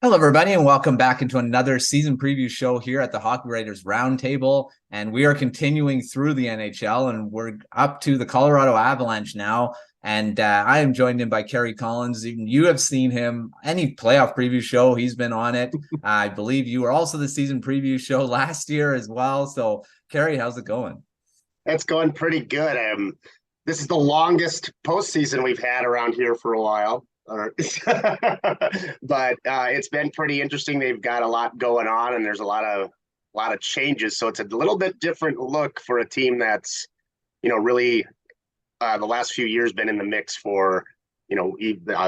Hello, everybody, and welcome back into another season preview show here at the Hockey Writers Roundtable. And we are continuing through the NHL, and we're up to the Colorado Avalanche now. And I am joined in by Kerry Collins. You have seen him any playoff preview show; he's been on it. I believe you were also the season preview show last year as well. So, Kerry, how's it going? It's going pretty good. This is the longest postseason we've had around here for a while. But it's been pretty interesting. They've got a lot going on, and there's a lot of changes. So it's a little bit different look for a team that's, really the last few years been in the mix for,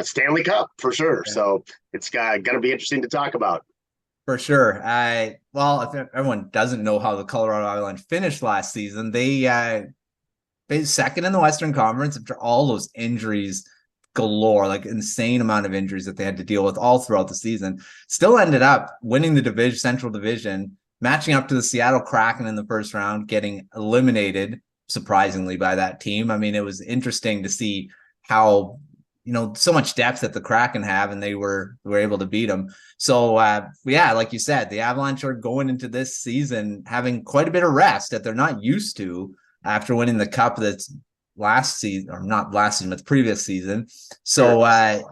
Stanley Cup for sure. Yeah. So it's going to be interesting to talk about. For sure. Well, if everyone doesn't know how the Colorado Avalanche finished last season, they second in the Western Conference after all those injuries galore, like insane amount of injuries that they had to deal with all throughout the season. Still ended up winning the Central Division, matching up to the Seattle Kraken in the first round, getting eliminated surprisingly by that team. I mean, it was interesting to see how so much depth that the Kraken have, and they were able to beat them. So yeah, like you said, the Avalanche are going into this season having quite a bit of rest that they're not used to after winning the cup that's last season, or not last season, but the previous season. So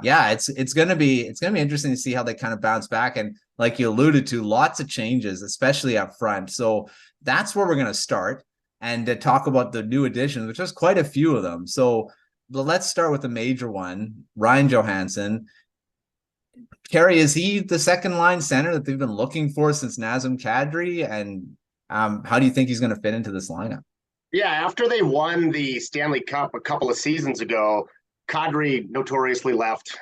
yeah, it's gonna be interesting to see how they kind of bounce back. And like you alluded to, lots of changes, especially up front. So that's where we're gonna start and talk about the new additions, which is quite a few of them. So let's start with the major one, Ryan Johansson. Kerry, is he the second line center that they've been looking for since Nazem Kadri? And how do you think he's going to fit into this lineup? Yeah, after they won the Stanley Cup a couple of seasons ago, Kadri notoriously left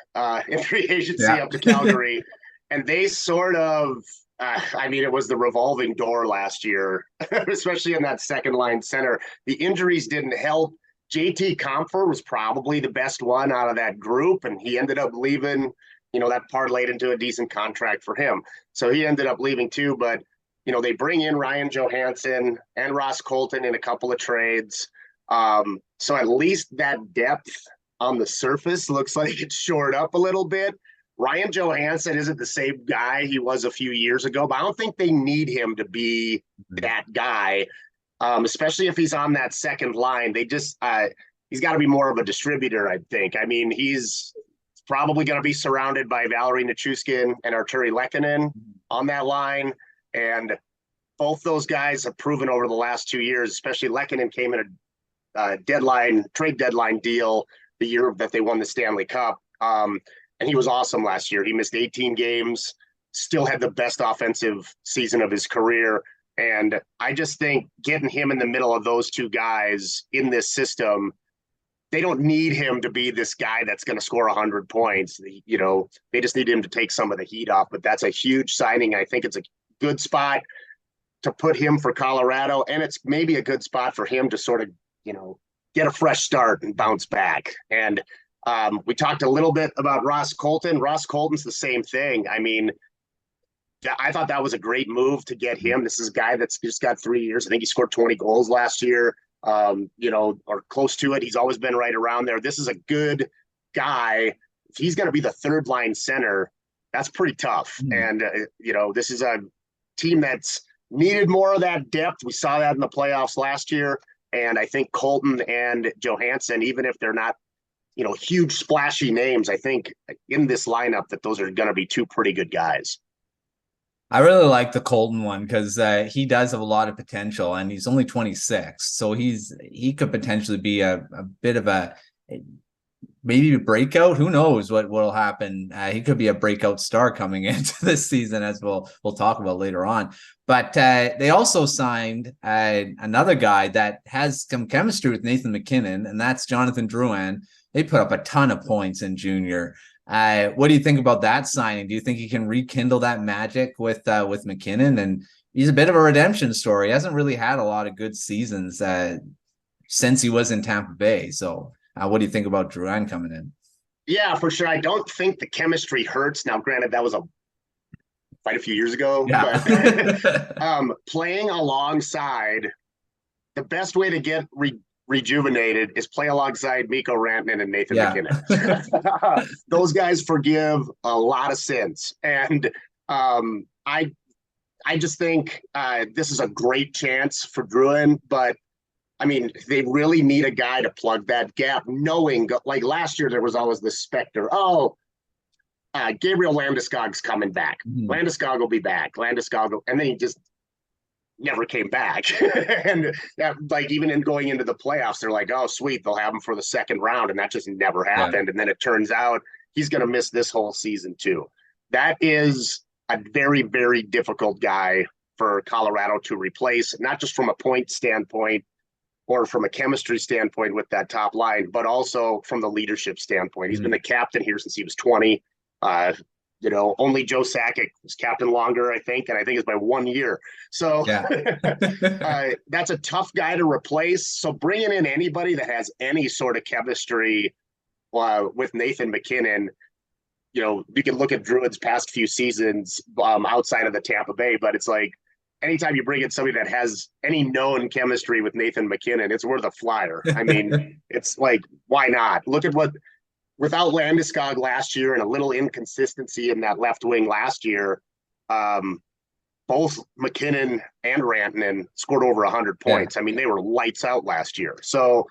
in free agency Yeah. up to Calgary, and they sort of, it was the revolving door last year, especially in that second line center. The injuries didn't help. JT Compher was probably the best one out of that group, and he ended up leaving. That parlayed into a decent contract for him. So he ended up leaving too, but they bring in Ryan Johansson and Ross Colton in a couple of trades. So at least that depth on the surface looks like it's shored up a little bit. Ryan Johansson isn't the same guy he was a few years ago, but I don't think they need him to be that guy, especially if he's on that second line. He's got to be more of a distributor, I think. I mean, he's probably going to be surrounded by Valeri Nichushkin and Arturi Lehkonen on that line. And both those guys have proven over the last 2 years, especially Lehkonen came in a trade deadline deal the year that they won the Stanley Cup. And he was awesome last year. He missed 18 games, still had the best offensive season of his career. And I just think getting him in the middle of those two guys in this system, they don't need him to be this guy that's going to score 100 points. They just need him to take some of the heat off. But that's a huge signing. I think it's a good spot to put him for Colorado, and it's maybe a good spot for him to sort of, get a fresh start and bounce back. And we talked a little bit about Ross Colton. Ross Colton's the same thing. I mean, I thought that was a great move to get him. This is a guy that's just got 3 years. I think he scored 20 goals last year, or close to it. He's always been right around there. This is a good guy. If he's going to be the third line center, that's pretty tough. And, this is a team that's needed more of that depth. We saw that in the playoffs last year. And I think Colton and Johansson, even if they're not, huge splashy names, I think in this lineup that those are going to be two pretty good guys. I really like the Colton one because he does have a lot of potential, and he's only 26, so he could potentially be a bit of maybe a breakout. Who knows what will happen? He could be a breakout star coming into this season, as we'll talk about later on. But they also signed another guy that has some chemistry with Nathan MacKinnon, and that's Jonathan Drouin. They put up a ton of points in junior. What do you think about that signing? Do you think he can rekindle that magic with MacKinnon? And he's a bit of a redemption story. He hasn't really had a lot of good seasons since he was in Tampa Bay. So what do you think about Drouin coming in? Yeah, for sure. I don't think the chemistry hurts. Now, granted, that was quite a few years ago, Yeah. but playing alongside, the best way to get rejuvenated is play alongside Mikko Rantanen and Nathan Yeah. McKinnon. Those guys forgive a lot of sins. And I just think this is a great chance for Drouin, but I mean, they really need a guy to plug that gap, knowing, like last year, there was always this specter. Oh, Gabriel Landeskog's coming back. Mhm. Landeskog will be back. And then he just never came back. And that, like, even in going into the playoffs, they're like, oh, sweet, they'll have him for the second round. And that just never happened. And then it turns out he's going to miss this whole season, too. That is a very, very difficult guy for Colorado to replace, not just from a point standpoint or from a chemistry standpoint with that top line, but also from the leadership standpoint. He's been the captain here since he was 20. Only Joe Sakic was captain longer, I think, and I think it's by 1 year. So that's a tough guy to replace. So bringing in anybody that has any sort of chemistry with Nathan McKinnon, you can look at Druid's past few seasons outside of the Tampa Bay, but it's like anytime you bring in somebody that has any known chemistry with Nathan McKinnon, it's worth a flyer. I mean, it's like, why not? Look at without Landeskog last year and a little inconsistency in that left wing last year, both McKinnon and Rantanen scored over 100 points. I mean, they were lights out last year. So,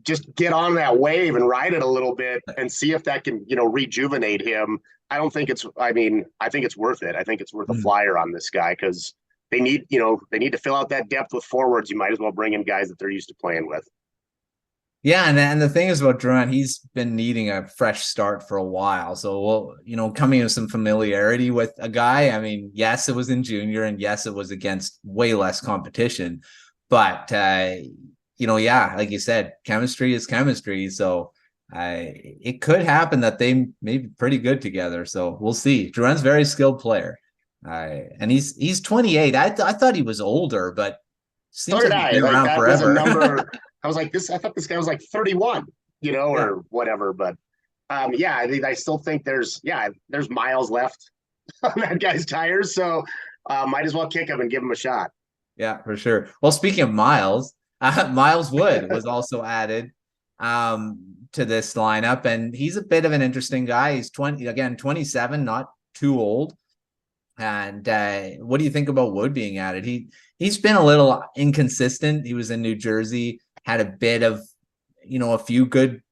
just get on that wave and ride it a little bit and see if that can, rejuvenate him. I think it's worth it. I think it's worth a flyer on this guy because they need to fill out that depth with forwards. You might as well bring in guys that they're used to playing with. Yeah, and the thing is about Drouin, he's been needing a fresh start for a while. So, coming in with some familiarity with a guy, I mean, yes, it was in junior, and yes, it was against way less competition. But, like you said, chemistry is chemistry. So it could happen that they may be pretty good together. So we'll see. Drouin's a very skilled player. And he's 28. I thought he was older, but seems like he's been around forever. Was a number. I was like, I thought this guy was like 31, or whatever. But I still think there's miles left on that guy's tires. So might as well kick him and give him a shot. Yeah, for sure. Well, speaking of Miles, Miles Wood was also added to this lineup, and he's a bit of an interesting guy. He's 27, not too old. And what do you think about Wood being added? He's been a little inconsistent. He was in New Jersey, had a bit of, a few good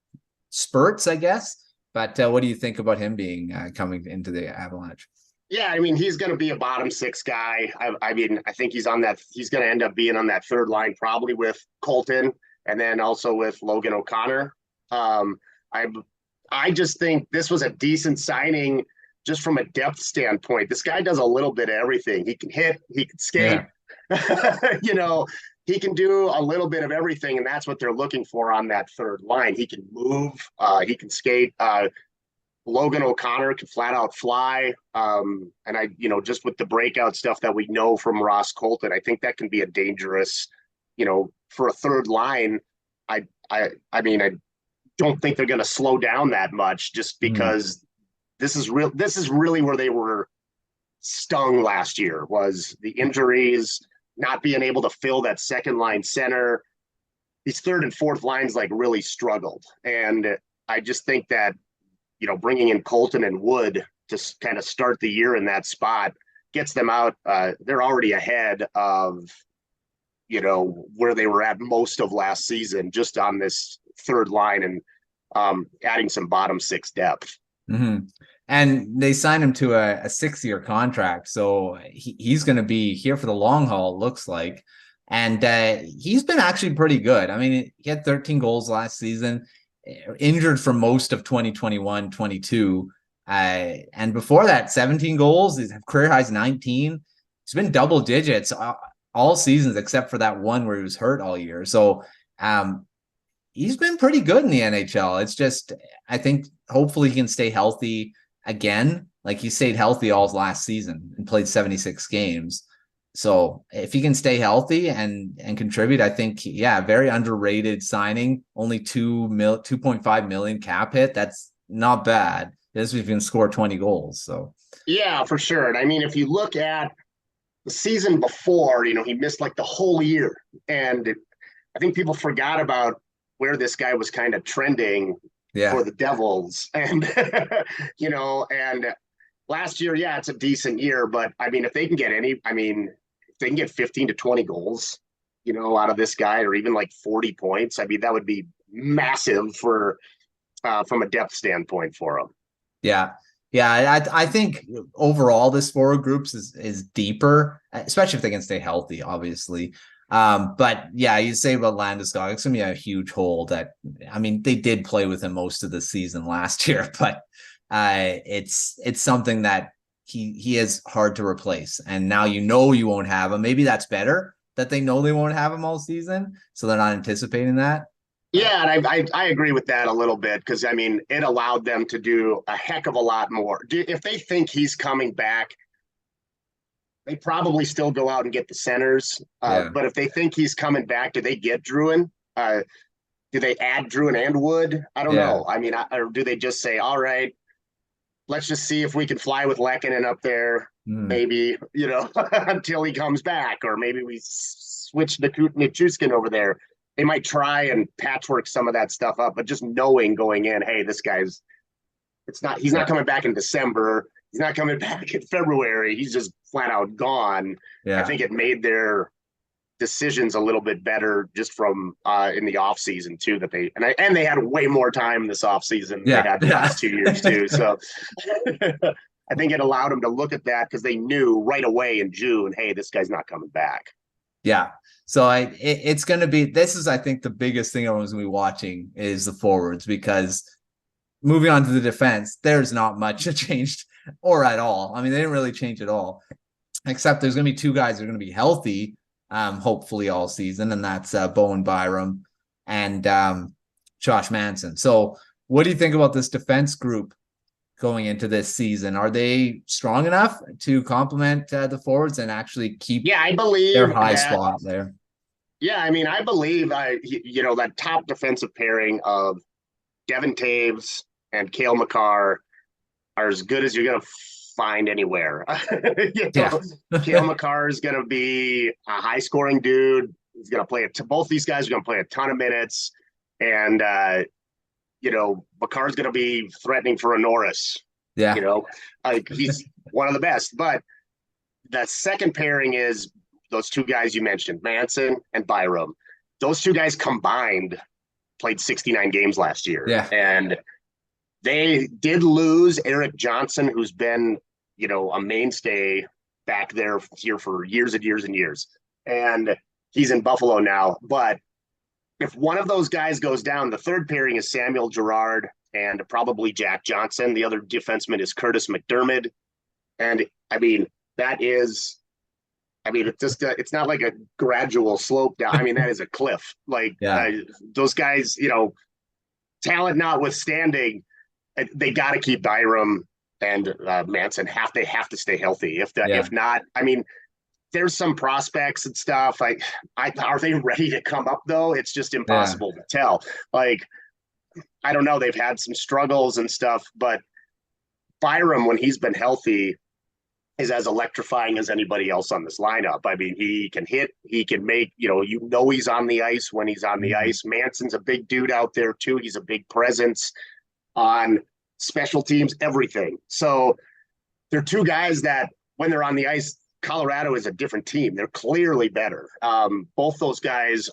spurts, I guess. But what do you think about him being coming into the Avalanche? Yeah, I mean, he's going to be a bottom six guy. I think he's going to end up being on that third line, probably with Colton and then also with Logan O'Connor. I just think this was a decent signing just from a depth standpoint. This guy does a little bit of everything. He can hit, he can skate, he can do a little bit of everything. And that's what they're looking for on that third line. He can move, he can skate. Logan O'Connor can flat out fly. And just with the breakout stuff that we know from Ross Colton, I think that can be a dangerous, for a third line. I don't think they're going to slow down that much just because this is really where they were stung last year, was the injuries, not being able to fill that second line center. These third and fourth lines really struggled. And I just think that, bringing in Colton and Wood to kind of start the year in that spot gets them out. They're already ahead of, where they were at most of last season, just on this third line and adding some bottom six depth. Mm-hmm. And they signed him to a 6-year contract. So he's going to be here for the long haul, it looks like. And he's been actually pretty good. I mean, he had 13 goals last season, injured for most of 2021-22. And before that, 17 goals, his career high's 19. He's been double digits all seasons, except for that one where he was hurt all year. So he's been pretty good in the NHL. It's just, I think hopefully he can stay healthy again. Like he stayed healthy all last season and played 76 games. So if he can stay healthy and contribute, I think, very underrated signing. Only 2.5 million cap hit. That's not bad. This we can score 20 goals. So yeah, for sure. And I mean, if you look at the season before, he missed the whole year, and I think people forgot about where this guy was kind of trending for the Devils. And, and last year, yeah, it's a decent year. But, I mean, if they can get if they can get 15 to 20 goals, out of this guy, or even like 40 points, I mean, that would be massive from a depth standpoint for him. Yeah. Yeah, I think overall this forward groups is deeper, especially if they can stay healthy, obviously. But yeah, you say about Landeskog, it's gonna be a huge hole that, I mean, they did play with him most of the season last year, but it's something that he is hard to replace. And now you won't have him. Maybe that's better that they know they won't have him all season, so they're not anticipating that. Yeah, and I agree with that a little bit, because, I mean, it allowed them to do a heck of a lot more. If they think he's coming back, they probably still go out and get the centers. But if they think he's coming back, do they get Drouin? Do they add Drouin and Wood? I don't know. I mean, or do they just say, all right, let's just see if we can fly with Lehkonen up there, maybe, until he comes back, or maybe we switch Nichushkin over there. They might try and patchwork some of that stuff up, but just knowing going in, hey, this guy's, he's not coming back in December. He's not coming back in February. He's just flat out gone. I think it made their decisions a little bit better just from in the off season too, that they had way more time this off season than they had the last 2 years too. So I think it allowed them to look at that, because they knew right away in June, hey, this guy's not coming back. Yeah. So it's going to be, this is, I think, the biggest thing everyone's going to be watching is the forwards, because moving on to the defense, there's not much changed or at all. I mean, they didn't really change at all, except there's going to be two guys that are going to be healthy, hopefully all season. And that's Bowen Byram and Josh Manson. So what do you think about this defense group going into this season? Are they strong enough to complement the forwards and actually keep I believe their high spot there? Yeah, I mean, I believe that top defensive pairing of Devin Taves and Cale Makar are as good as you're going to find anywhere. Cale Makar is going to be a high scoring dude. He's going to play both these guys are going to play a ton of minutes, and Makar's going to be threatening for a Norris. He's one of the best. But the second pairing is those two guys you mentioned, Manson and Byram. Those two guys combined played 69 games last year. And they did lose Eric Johnson, who's been, a mainstay back there here for years and years and years. And he's in Buffalo now. But if one of those guys goes down, the third pairing is Samuel Girard and probably Jack Johnson. The other defenseman is Curtis McDermott. And I mean, it's it's not like a gradual slope down. I mean, that is a cliff. Those guys, talent notwithstanding, they got to keep Byram and Manson. They have to stay healthy. If not, I mean, there's some prospects and stuff. Are they ready to come up though? It's just impossible to tell. I don't know. They've had some struggles and stuff, but Byram, when he's been healthy, is as electrifying as anybody else on this lineup. I mean, he can hit, he can make, he's on the ice when he's on the ice. Manson's a big dude out there too. He's a big presence on special teams, everything. So they're two guys that when they're on the ice, Colorado is a different team. They're clearly better. Both those guys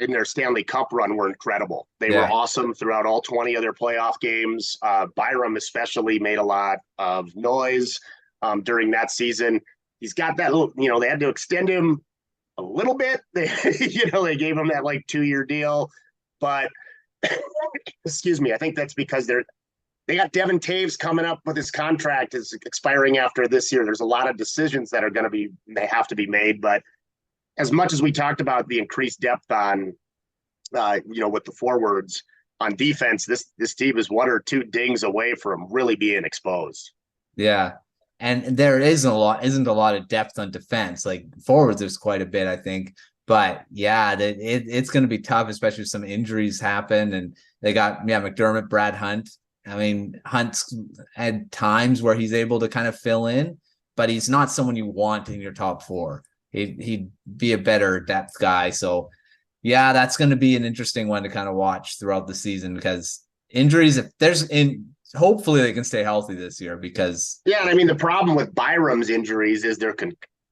in their Stanley Cup run were incredible. They were awesome throughout all 20 of their playoff games. Byram especially made a lot of noise during that season. He's got that little, they had to extend him a little bit. They gave him that 2-year deal, but excuse me, I think that's because they got Devin Taves coming up with his contract is expiring after this year. There's a lot of decisions that are they have to be made. But as much as we talked about the increased depth on, with the forwards on defense, this team is one or two dings away from really being exposed. Yeah. And there isn't a lot of depth on defense. Forwards, there's quite a bit, I think. But yeah, it's going to be tough, especially if some injuries happen. And they got McDermott, Brad Hunt. I mean, Hunt's had times where he's able to kind of fill in, but he's not someone you want in your top four. He'd be a better depth guy. So Yeah, that's going to be an interesting one to kind of watch throughout the season because injuries, if there's hopefully they can stay healthy this year because Yeah, and I mean the problem with Byram's injuries is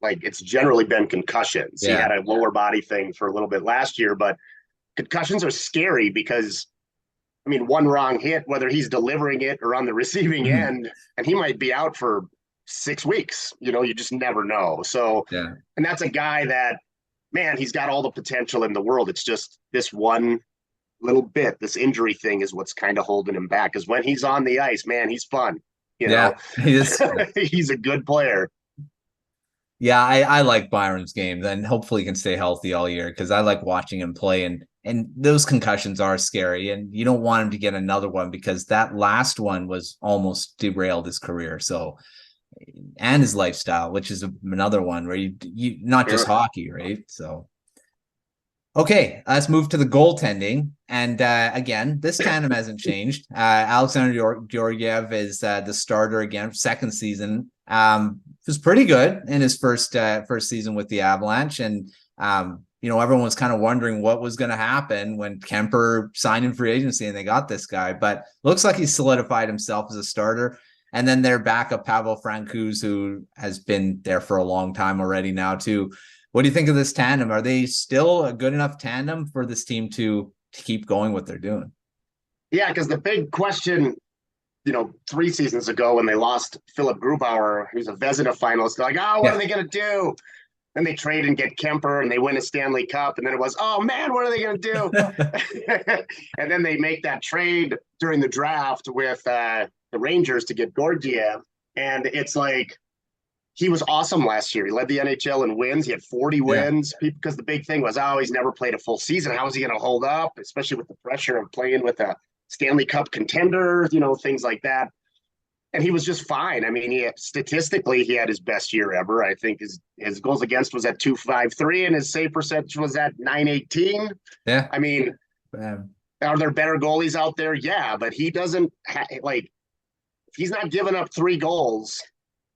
like it's generally been concussions. He yeah. had a lower body thing for a little bit last year, but concussions are scary because I mean one wrong hit, whether he's delivering it or on the receiving Mhm. end, and he might be out for 6 weeks. You just never know. So, Yeah. and that's a guy that, man, he's got all the potential in the world. It's just this one little bit, this injury thing is what's kind of holding him back. Because when he's on the ice, man, he's fun. You know, Yeah. He is. he's a good player. Yeah, I like Byron's games and hopefully he can stay healthy all year because I like watching him play and those concussions are scary and you don't want him to get another one because that last one was almost derailed his career. So and his lifestyle, which is another one where you not just Sure. hockey, right? So okay, let's move to the goaltending. And again, this tandem hasn't changed. Alexandar Georgiev is the starter again, second season. Was pretty good in his first season with the Avalanche, and everyone was kind of wondering what was going to happen when Kemper signed in free agency and they got this guy. But looks like he solidified himself as a starter. And then their backup Pavel Francouz, who has been there for a long time already now too. What do you think of this tandem? Are they still a good enough tandem for this team to keep going what they're doing? Yeah, because the big question, 3 seasons ago when they lost Philip Grubauer, who's a Vezina finalist, they're like, oh, what Yeah. are they going to do? Then they trade and get Kemper and they win a Stanley Cup. And then it was, oh man, what are they going to do? And then they make that trade during the draft with the Rangers to get Georgiev. And it's like, he was awesome last year. He led the NHL in wins. He had 40 Yeah. wins because the big thing was, he's never played a full season. How is he going to hold up, especially with the pressure of playing with a Stanley Cup contender, things like that. And he was just fine. I mean, statistically, he had his best year ever. I think his goals against was at 253 and his save percentage was at 918. Yeah. I mean, are there better goalies out there? Yeah, but he doesn't if he's not giving up 3 goals,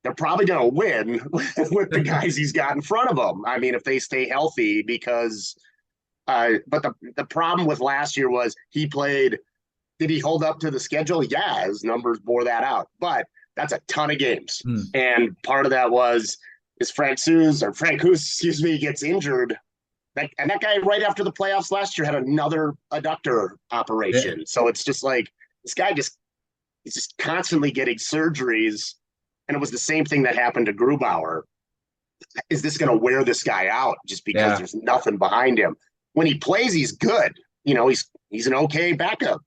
they're probably going to win with the guys he's got in front of them. I mean, if they stay healthy, because but the problem with last year was he played. Did he hold up to the schedule? Yeah, his numbers bore that out. But that's a ton of games, and part of that was Francouz, excuse me, gets injured. That guy right after the playoffs last year had another adductor operation. Yeah. So it's just like this guy he's just constantly getting surgeries. And it was the same thing that happened to Grubauer. Is this going to wear this guy out just because there's nothing behind him? When he plays, he's good. He's an okay backup.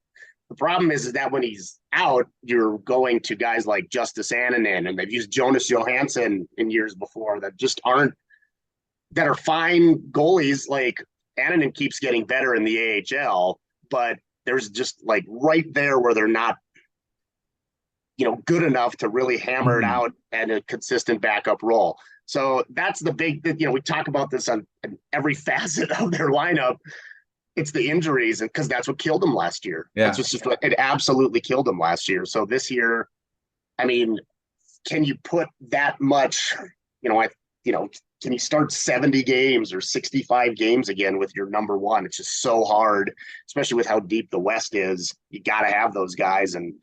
The problem is that when he's out, you're going to guys like Justice Annunen, and they've used Jonas Johansson in years before that are fine goalies. Like Annunen keeps getting better in the AHL, but there's just like right there where they're not good enough to really hammer it out at a consistent backup role. So that's the big, we talk about this on every facet of their lineup. It's the injuries, and because that's what killed them last year. Yeah. That's just what it absolutely killed them last year. So this year, I mean, can you put that much, can you start 70 games or 65 games again with your number one? It's just so hard, especially with how deep the West is. You got to have those guys. And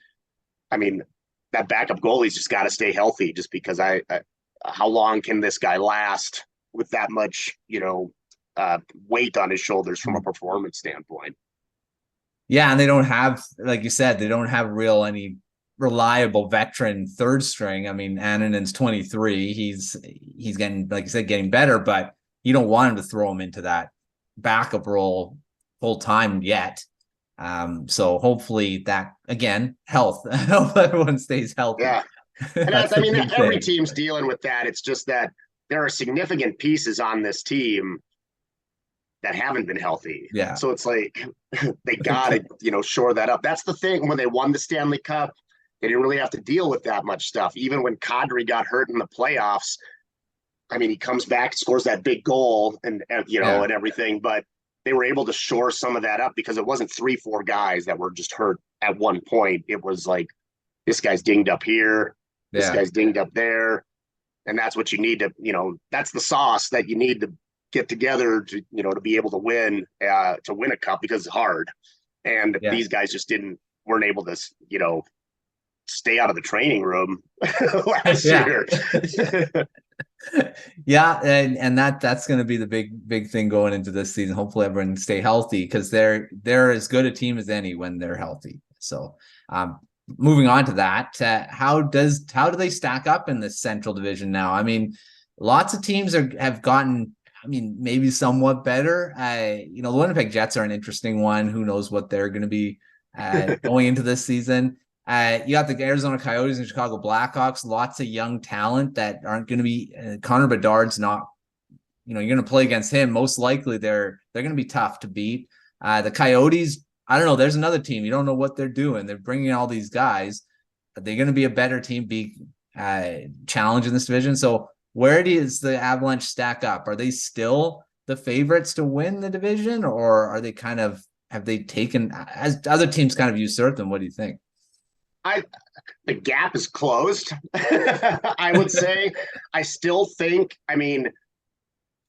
I mean, that backup goalie's just got to stay healthy just because how long can this guy last with that much, weight on his shoulders from a performance standpoint? Yeah, and they don't have, like you said, they don't have any reliable veteran third string. I mean, Annanen's 23. He's getting, like you said, getting better, but you don't want him to throw him into that backup role full time yet. So hopefully that, again, health. I hope everyone stays healthy. Yeah. And every team's dealing with that. It's just that there are significant pieces on this team that haven't been healthy. Yeah. So it's like they got to, shore that up. That's the thing. When they won the Stanley Cup, they didn't really have to deal with that much stuff. Even when Kadri got hurt in the playoffs, I mean, he comes back, scores that big goal and everything, but they were able to shore some of that up because it wasn't 3-4 guys that were just hurt at one point. It was like, this guy's dinged up here, this guy's dinged up there. And that's what you need to, that's the sauce that you need get together to be able to win a cup because it's hard. And Yeah. these guys just weren't able to, stay out of the training room last year. Yeah, and that's going to be the big thing going into this season. Hopefully everyone stay healthy, because they're as good a team as any when they're healthy. So moving on to that, how do they stack up in the Central Division now? I mean, lots of teams have gotten, I mean, maybe somewhat better. The Winnipeg Jets are an interesting one. Who knows what they're going to be going into this season. You got the Arizona Coyotes and Chicago Blackhawks, lots of young talent that aren't going to be Connor Bedard's not, you're going to play against him. Most likely they're going to be tough to beat. The Coyotes, I don't know. There's another team. You don't know what they're doing. They're bringing all these guys. Are they going to be a better team, be challenge in this division? So where does the Avalanche stack up? Are they still the favorites to win the division, or are they have they taken, as other teams kind of usurped them? What do you think? The gap is closed. I would say. I still think, I mean,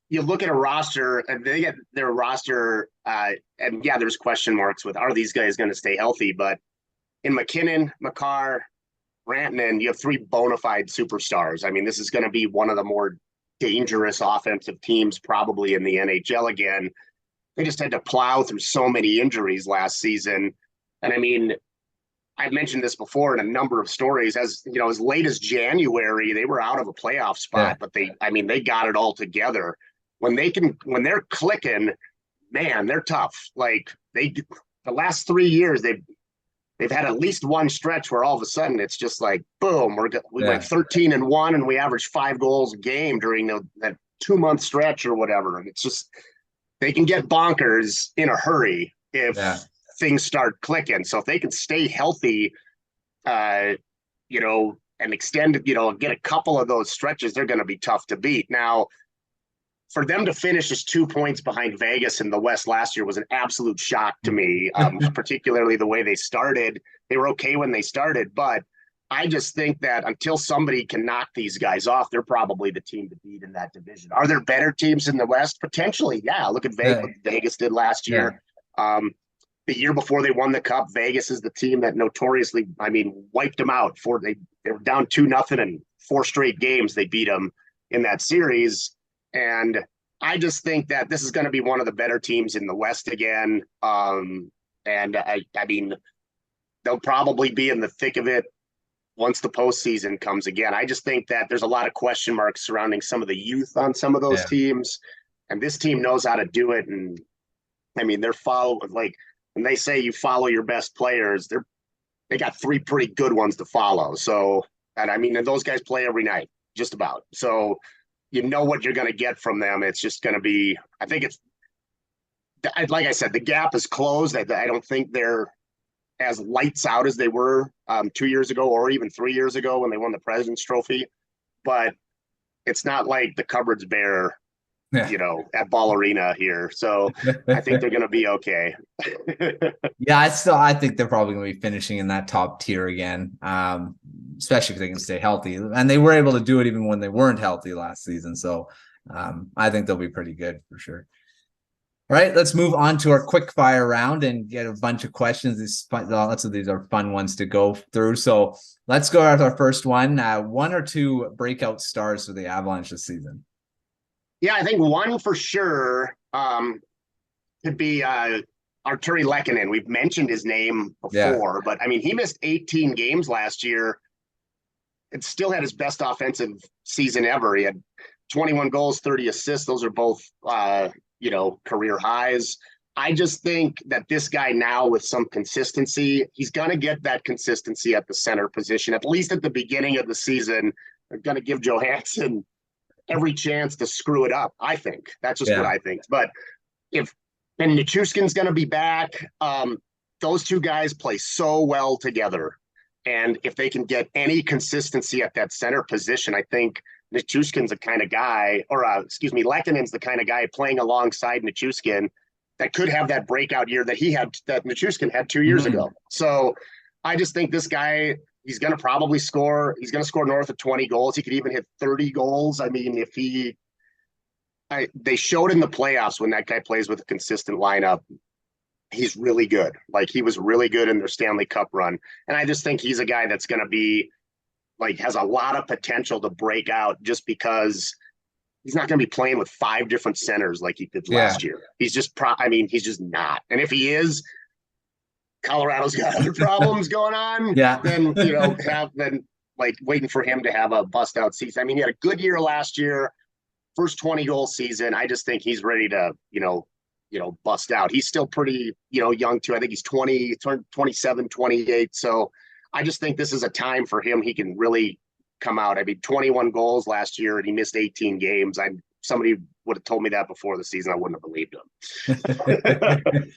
you look at a roster and they get their roster, and yeah, there's question marks with, are these guys going to stay healthy? But in McKinnon, Makar, Rantanen, you have three bona fide superstars. I mean, this is going to be one of the more dangerous offensive teams probably in the NHL again. They just had to plow through so many injuries last season. And I mean, I've mentioned this before in a number of stories. As late as January, they were out of a playoff spot, but they got it all together. When they're clicking, man, they're tough. Like the last 3 years, they've had at least one stretch where all of a sudden it's just like, boom, we went 13-1 and we averaged 5 goals a game during that 2-month stretch or whatever. And it's just, they can get bonkers in a hurry if things start clicking. So if they can stay healthy, and extend, get a couple of those stretches, they're going to be tough to beat. Now, for them to finish just 2 points behind Vegas in the West last year was an absolute shock to me, particularly the way they started. They were okay when they started, but I just think that until somebody can knock these guys off, they're probably the team to beat in that division. Are there better teams in the West? Potentially, yeah. Look at Vegas, what Vegas did last year. The year before they won the Cup, Vegas is the team that notoriously, wiped them out. They were down 2-0 in 4 straight games. They beat them in that series. And I just think that this is going to be one of the better teams in the West again. And they'll probably be in the thick of it once the postseason comes again. I just think that there's a lot of question marks surrounding some of the youth on some of those teams. And this team knows how to do it. And they're following, like, when they say you follow your best players, they got 3 pretty good ones to follow. So, and those guys play every night, just about. So, you know what you're going to get from them. It's just going to be, I think it's, like I said, the gap is closed. I don't think they're as lights out as they were 2 years ago or even 3 years ago when they won the President's Trophy. But it's not like the cupboard's bare, at Ball Arena here. So I think they're going to be okay. I think they're probably going to be finishing in that top tier again, especially if they can stay healthy. And they were able to do it even when they weren't healthy last season. So I think they'll be pretty good for sure. All right, let's move on to our quick fire round and get a bunch of questions. Lots of these are fun ones to go through. So let's go with our first one. 1 or 2 breakout stars for the Avalanche this season? Yeah, I think one for sure could be Arturi Lehkonen. We've mentioned his name before, but he missed 18 games last year and still had his best offensive season ever. He had 21 goals, 30 assists. Those are both, career highs. I just think that this guy now with some consistency, he's going to get that consistency at the center position, at least at the beginning of the season. They're going to give Johansson every chance to screw it up. I think that's just what I think. But and Nichushkin's going to be back. Those two guys play so well together. And if they can get any consistency at that center position, I think Nichushkin's the kind of guy, Lehkonen's the kind of guy playing alongside Nichushkin that could have that breakout year that Nichushkin had 2 years ago. So I just think this guy, he's going to probably score. He's going to score north of 20 goals. He could even hit 30 goals. If he they showed in the playoffs when that guy plays with a consistent lineup, he's really good. Like, he was really good in their Stanley Cup run. And I just think he's a guy that's going to be like, has a lot of potential to break out just because he's not going to be playing with 5 different centers like he did last year. He's just, he's just not. And if he is, Colorado's got other problems going on. Yeah. Then, like waiting for him to have a bust out season. I mean, he had a good year last year, first 20 goal season. I just think he's ready to, bust out. He's still pretty, young too. I think he's 27, 28. So I just think this is a time for him. He can really come out. I mean, 21 goals last year and he missed 18 games. Somebody would have told me that before the season. I wouldn't have believed him.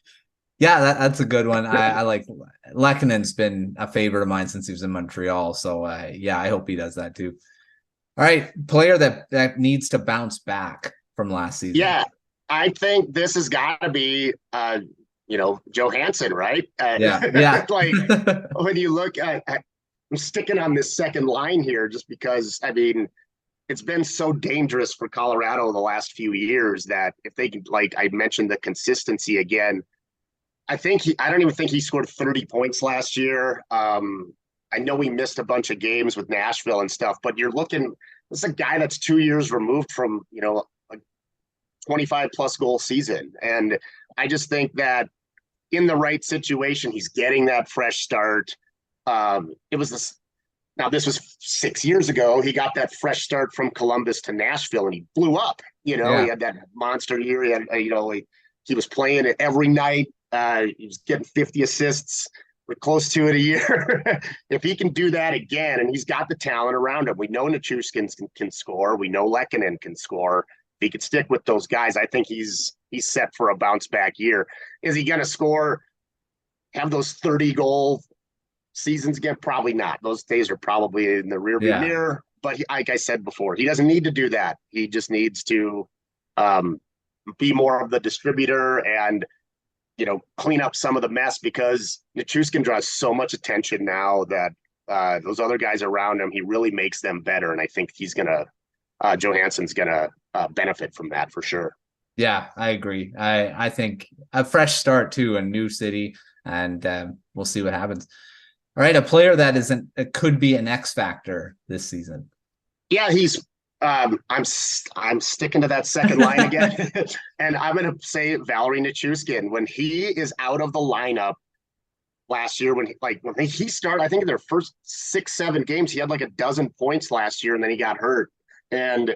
Yeah, that's a good one. I like Lekkonen's been a favorite of mine since he was in Montreal. So I hope he does that too. All right, player that needs to bounce back from last season. Yeah, I think this has got to be Johansson, right? Yeah. Like, when you look at, I'm sticking on this second line here just because, I mean, it's been so dangerous for Colorado the last few years that if they can, like I mentioned, the consistency again. I don't even think he scored 30 points last year. I know he missed a bunch of games with Nashville and stuff, but this is a guy that's 2 years removed from, a 25 plus goal season. And I just think that in the right situation, he's getting that fresh start. This was 6 years ago. He got that fresh start from Columbus to Nashville and he blew up. He had that monster year. He had, he was playing it every night. He was getting 50 assists. We're close to it a year. If he can do that again, and he's got the talent around him, we know Nichushkin can score. We know Lekkonen can score. If he could stick with those guys, I think he's set for a bounce back year. Is he going to score, have those 30 goal seasons again? Probably not. Those days are probably in the rearview mirror. But like I said before, he doesn't need to do that. He just needs to be more of the distributor and clean up some of the mess, because Nichushkin draws so much attention now that those other guys around him, he really makes them better. And I think Johansson's going to benefit from that for sure. Yeah, I agree. I think a fresh start too, a new city, and we'll see what happens. All right, a player that could be an X factor this season. Yeah, he's I'm sticking to that second line again. And I'm going to say Valeri Nichushkin. When he is out of the lineup last year, when he started, I think in their first 6-7 games, he had like a dozen points last year and then he got hurt. And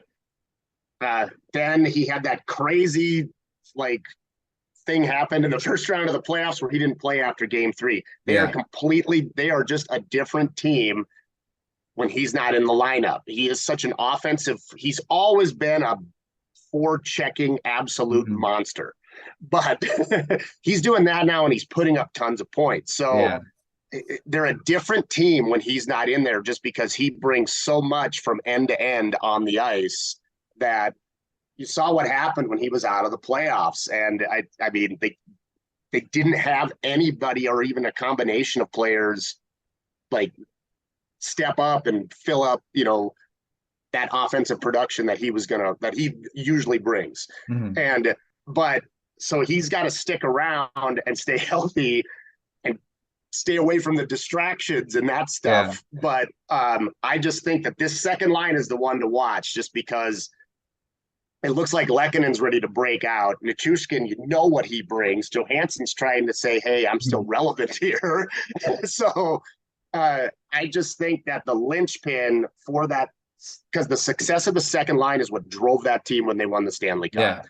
then he had that crazy thing happen in the first round of the playoffs where he didn't play after game 3. They are just a different team when he's not in the lineup. He is such an he's always been a forechecking absolute monster, but he's doing that now and he's putting up tons of points. So they're a different team when he's not in there, just because he brings so much from end to end on the ice that you saw what happened when he was out of the playoffs. And I mean, they didn't have anybody or even a combination of players step up and fill up, that offensive production that he usually brings. But so he's got to stick around and stay healthy and stay away from the distractions and that stuff. But I just think that this second line is the one to watch, just because it looks like Lekkonen's ready to break out. Nichushkin, what he brings. Johansson's trying to say, hey, I'm still relevant here. So I just think that the linchpin for that, because the success of the second line is what drove that team when they won the Stanley Cup. Yeah.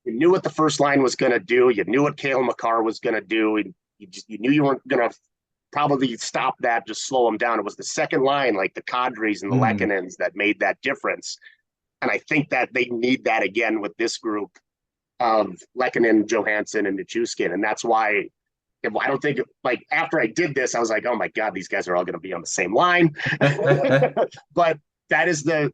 You knew what the first line was going to do. You knew what Cale Makar was going to do. You knew you weren't going to probably stop that, just slow them down. It was the second line, like the Kadris and the Lekkonens, that made that difference. And I think that they need that again with this group of Lekkonen, Johansson, and Nichushkin. And that's why I don't think, after I did this, I was like, oh my God, these guys are all going to be on the same line. But that's the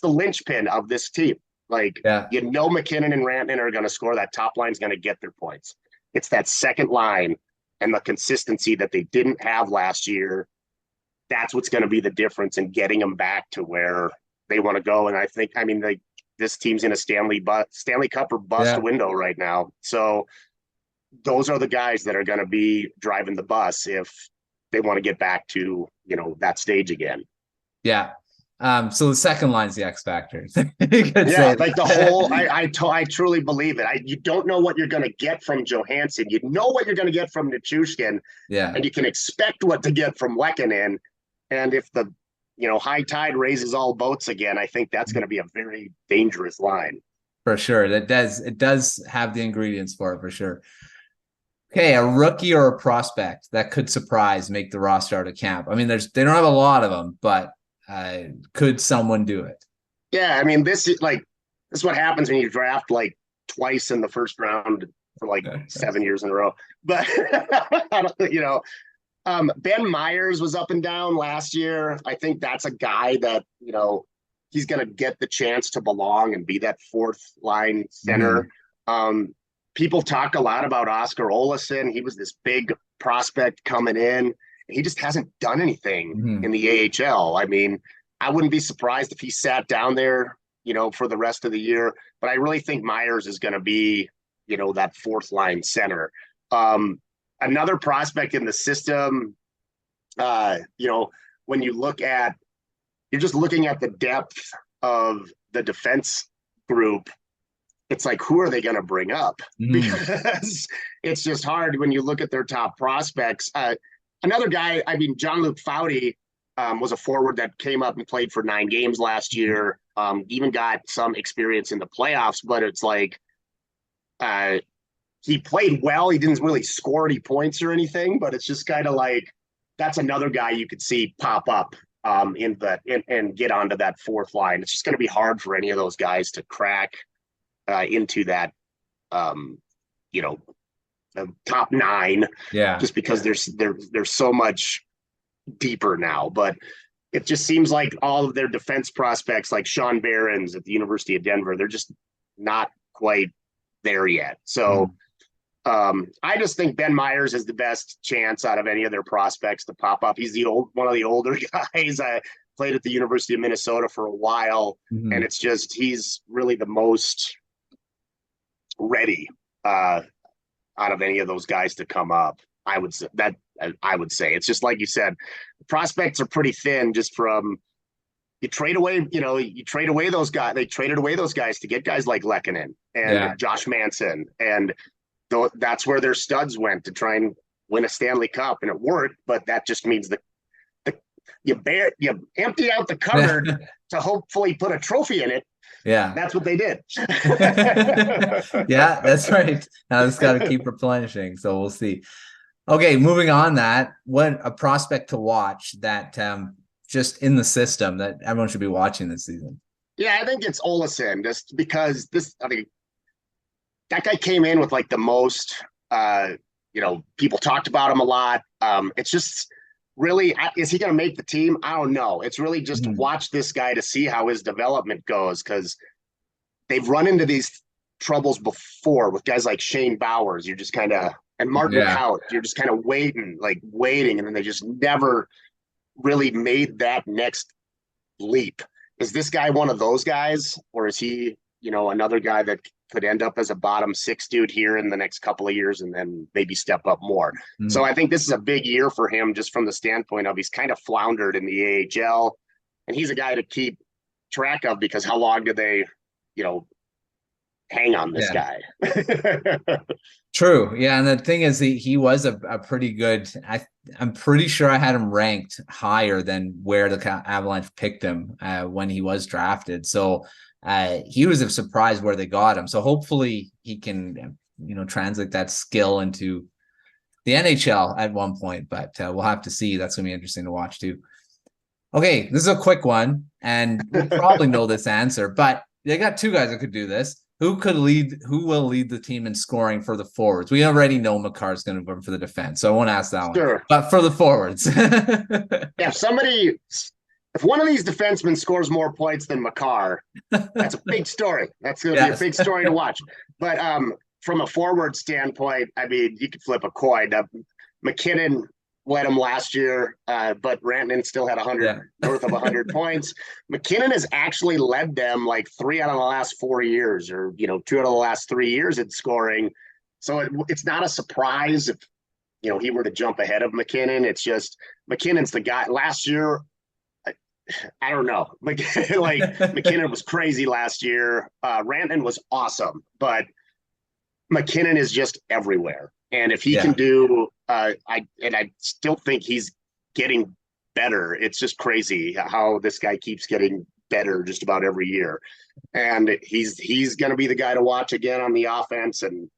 linchpin of this team. McKinnon and Rantanen are going to score. That top line is going to get their points. It's that second line and the consistency that they didn't have last year. That's what's going to be the difference in getting them back to where they want to go. And I think, this team's in a Stanley Cup or bust Yeah. window right now. So those are the guys that are going to be driving the bus if they want to get back to, that stage again. Yeah. So the second line's the X factor. Yeah, like the whole, I truly believe it. You don't know what you're going to get from Johansson. You know what you're going to get from Nichushkin. Yeah. And you can expect what to get from Lehkonen. And if the, high tide raises all boats again, I think that's going to be a very dangerous line. For sure. It does have the ingredients for sure. Okay, a rookie or a prospect that could surprise, make the roster out of camp. I mean, they don't have a lot of them, but could someone do it? Yeah, I mean, this is what happens when you draft like twice in the first round for like 7 years in a row. But Ben Myers was up and down last year. I think that's a guy that he's going to get the chance to belong and be that fourth line center. People talk a lot about Oscar Olausson. He was this big prospect coming in. He just hasn't done anything in the AHL. I mean, I wouldn't be surprised if he sat down there, for the rest of the year. But I really think Myers is going to be, that fourth line center. Another prospect in the system, when you look at, you're just looking at the depth of the defense group. It's like, who are they going to bring up? Because it's just hard when you look at their top prospects. Another guy, I mean, Jean-Luc Foudy was a forward that came up and played for 9 games last year, even got some experience in the playoffs, but it's like he played well. He didn't really score any points or anything, but it's just kind of like that's another guy you could see pop up and get onto that fourth line. It's just going to be hard for any of those guys to crack into that, top 9, just because there's so much deeper now. But it just seems like all of their defense prospects, like Sean Behrens at the University of Denver, they're just not quite there yet. So I just think Ben Myers is the best chance out of any of their prospects to pop up. He's one of the older guys. I played at the University of Minnesota for a while, and it's just he's really the most ready out of any of those guys to come up. I would say it's just like you said, prospects are pretty thin just from you trade away those guys. They traded away those guys to get guys like Lehkonen and Josh Manson, and that's where their studs went to try and win a Stanley Cup, and it worked. But that just means that you empty out the cupboard to hopefully put a trophy in it. Yeah, that's what they did. Yeah, that's right. Now it's got to keep replenishing. So we'll see. Okay, moving on. What a prospect to watch that just in the system that everyone should be watching this season. Yeah, I think it's Olausson, just because that guy came in with like the most. People talked about him a lot. It's just. Really, is he going to make the team? I don't know. It's really just watch this guy to see how his development goes, because they've run into these troubles before with guys like Shane Bowers. You're just kind of, and Mark McCout, you're just kind of waiting, and then they just never really made that next leap. Is this guy one of those guys, or is he, another guy that could end up as a bottom 6 dude here in the next couple of years and then maybe step up more? So I think this is a big year for him, just from the standpoint of he's kind of floundered in the AHL, and he's a guy to keep track of, because how long do they, hang on this guy? True. Yeah. And the thing is, he was a pretty good, I'm pretty sure I had him ranked higher than where the Avalanche picked him when he was drafted. So he was a surprise where they got him. So hopefully he can, translate that skill into the NHL at one point, but we'll have to see. That's going to be interesting to watch too. Okay. This is a quick one, and you probably know this answer, but they got 2 guys that could do this. Who will lead the team in scoring for the forwards? We already know Makar's going to go for the defense, so I won't ask that one. But for the forwards. If one of these defensemen scores more points than Makar, that's a big story. That's going to be a big story to watch. But from a forward standpoint, I mean, you could flip a coin. McKinnon, led them last year, but Rantanen still had 100, north of 100 points. McKinnon has actually led them like 3 out of the last 4 years, or 2 out of the last 3 years in scoring. So it's not a surprise if he were to jump ahead of McKinnon. It's just McKinnon's the guy. Last year, I don't know. Like McKinnon was crazy last year. Rantanen was awesome, but McKinnon is just everywhere. And if he can do, I still think he's getting better. It's just crazy how this guy keeps getting better just about every year. And he's going to be the guy to watch again on the offense. And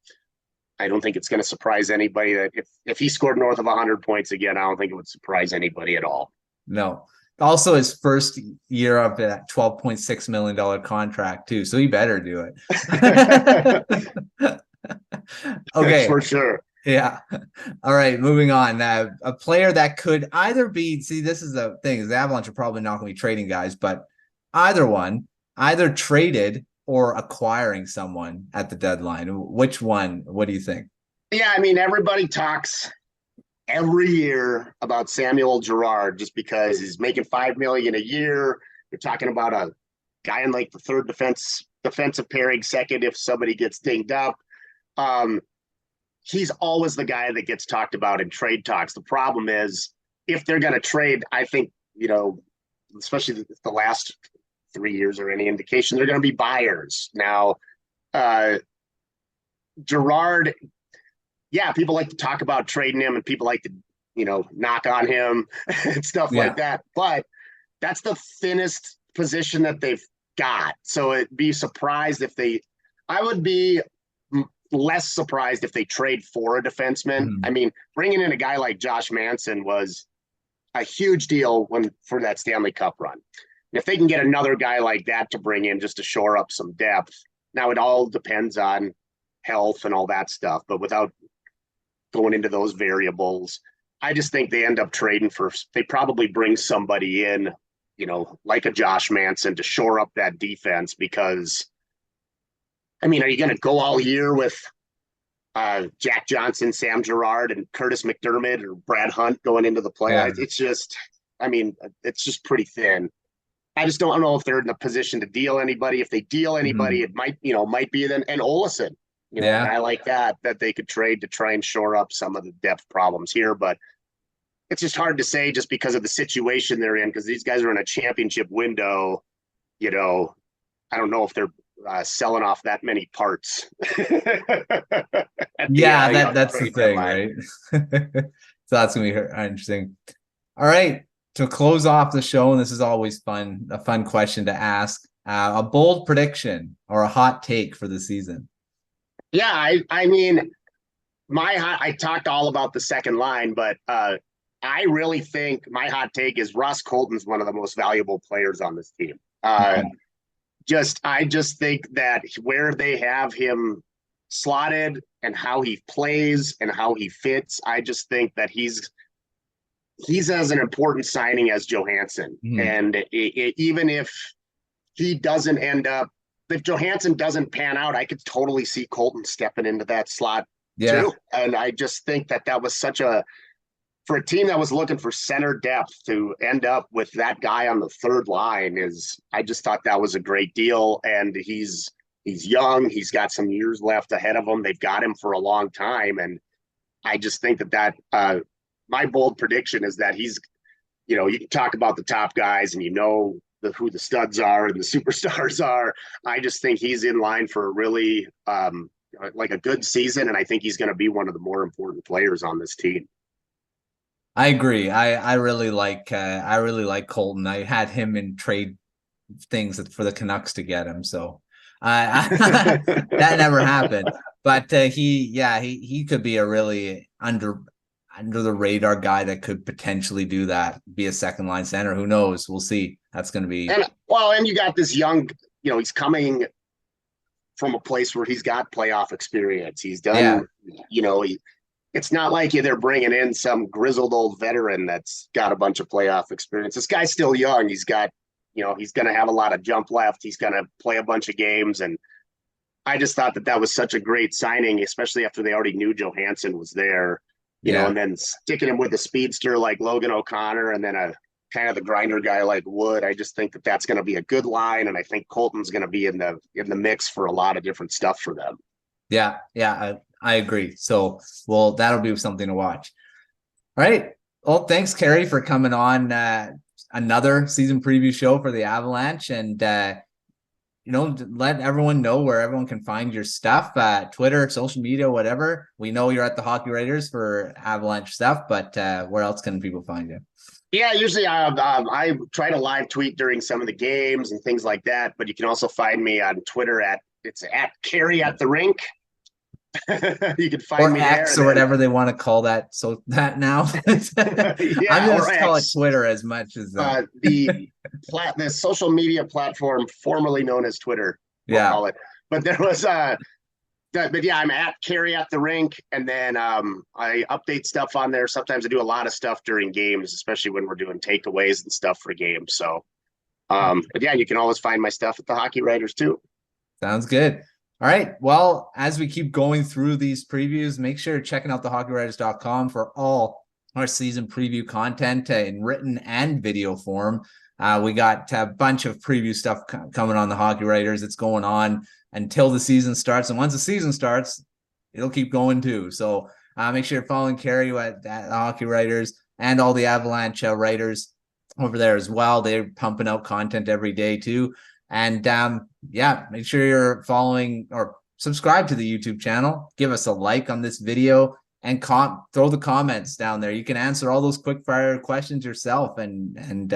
I don't think it's going to surprise anybody that if he scored north of 100 points again, I don't think it would surprise anybody at all. No. Also, his first year of that $12.6 million contract too, so he better do it. Okay, for sure. Yeah. All right, moving on. A player that could either be, this is the thing, is the Avalanche are probably not going to be trading guys, but either traded or acquiring someone at the deadline. Which one? What do you think? Yeah, I mean, everybody talks every year about Samuel Girard just because he's making $5 million a year. You're talking about a guy in like the third defensive pairing, second if somebody gets dinged up. He's always the guy that gets talked about in trade talks. The problem is if they're going to trade, I think, especially the last 3 years are any indication, they're going to be buyers. Now, Girard, yeah, people like to talk about trading him and people like to, knock on him and stuff like that. But that's the thinnest position that they've got. So it'd be surprised if I would be less surprised if they trade for a defenseman. I mean, bringing in a guy like Josh Manson was a huge deal for that Stanley Cup run. And if they can get another guy like that to bring in just to shore up some depth, now it all depends on health and all that stuff. But without going into those variables, I just think they end up trading they probably bring somebody in, like a Josh Manson to shore up that defense because, I mean, are you going to go all year with Jack Johnson, Sam Girard, and Curtis McDermott or Brad Hunt going into the playoffs? It's just, it's just pretty thin. I just don't know if they're in a position to deal anybody. If they deal anybody, it might be an Olesen. A guy like that they could trade to try and shore up some of the depth problems here. But it's just hard to say just because of the situation they're in, because these guys are in a championship window. I don't know if they're selling off that many parts. That's the thing, right? So that's going to be interesting. All right. To close off the show, and this is always a fun question to ask, a bold prediction or a hot take for the season. Yeah, I mean, I talked all about the second line, but I really think my hot take is Ross Colton's one of the most valuable players on this team. I just think that where they have him slotted and how he plays and how he fits, I just think that he's as an important signing as Johansson. And even if he doesn't end up, if Johansson doesn't pan out, I could totally see Colton stepping into that slot too. And I just think that was for a team that was looking for center depth to end up with that guy on the third line I just thought that was a great deal. And he's young. He's got some years left ahead of him. They've got him for a long time. And I just think that my bold prediction is that he's, you can talk about the top guys and who the studs are and the superstars are. I just think he's in line for a really like a good season, and I think he's going to be one of the more important players on this team. I agree. I really like Colton. I had him in trade things for the Canucks to get him, so that never happened. But he could be a really under the radar guy that could potentially do that, be a second line center. Who knows? We'll see. That's going to be. And you got this young, he's coming from a place where he's got playoff experience. He's done, it's not like they're bringing in some grizzled old veteran that's got a bunch of playoff experience. This guy's still young. He's got, he's going to have a lot of jump left. He's going to play a bunch of games. And I just thought that was such a great signing, especially after they already knew Johansson was there. Yeah. and then sticking him with a speedster like Logan O'Connor, and then a kind of the grinder guy like Wood. I just think that that's going to be a good line, and I think Colton's going to be in the mix for a lot of different stuff for them. Yeah, I agree. So, well, that'll be something to watch. All right. Well, thanks, Kerry, for coming on another season preview show for the Avalanche, and let everyone know where everyone can find your stuff, Twitter, social media, whatever. We know you're at the Hockey Writers for Avalanche stuff, but where else can people find you? Yeah, usually I try to live tweet during some of the games and things like that, but you can also find me on Twitter at Kerry at the rink. You can find me X there, or whatever they want to call that. So that now, yeah, I'm going to call it Twitter as much as the social media platform formerly known as Twitter. We'll call it. But there was but yeah, I'm at Kerry at the rink, and then I update stuff on there. Sometimes I do a lot of stuff during games, especially when we're doing takeaways and stuff for games. So, but yeah, you can always find my stuff at the Hockey Writers too. Sounds good. All right. Well, as we keep going through these previews, make sure you're checking out thehockeywriters.com for all our season preview content in written and video form. We got a bunch of preview stuff coming on the Hockey Writers. It's going on until the season starts. And once the season starts, it'll keep going too. So make sure you're following Kerry at the Hockey Writers and all the Avalanche writers over there as well. They're pumping out content every day too. And make sure you're following or subscribe to the YouTube channel. Give us a like on this video and throw the comments down there. You can answer all those quick fire questions yourself, and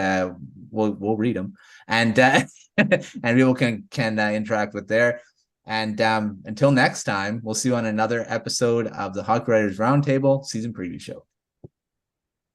we'll read them, and and people can interact with there. And until next time, we'll see you on another episode of the Hockey Writers Roundtable season preview show.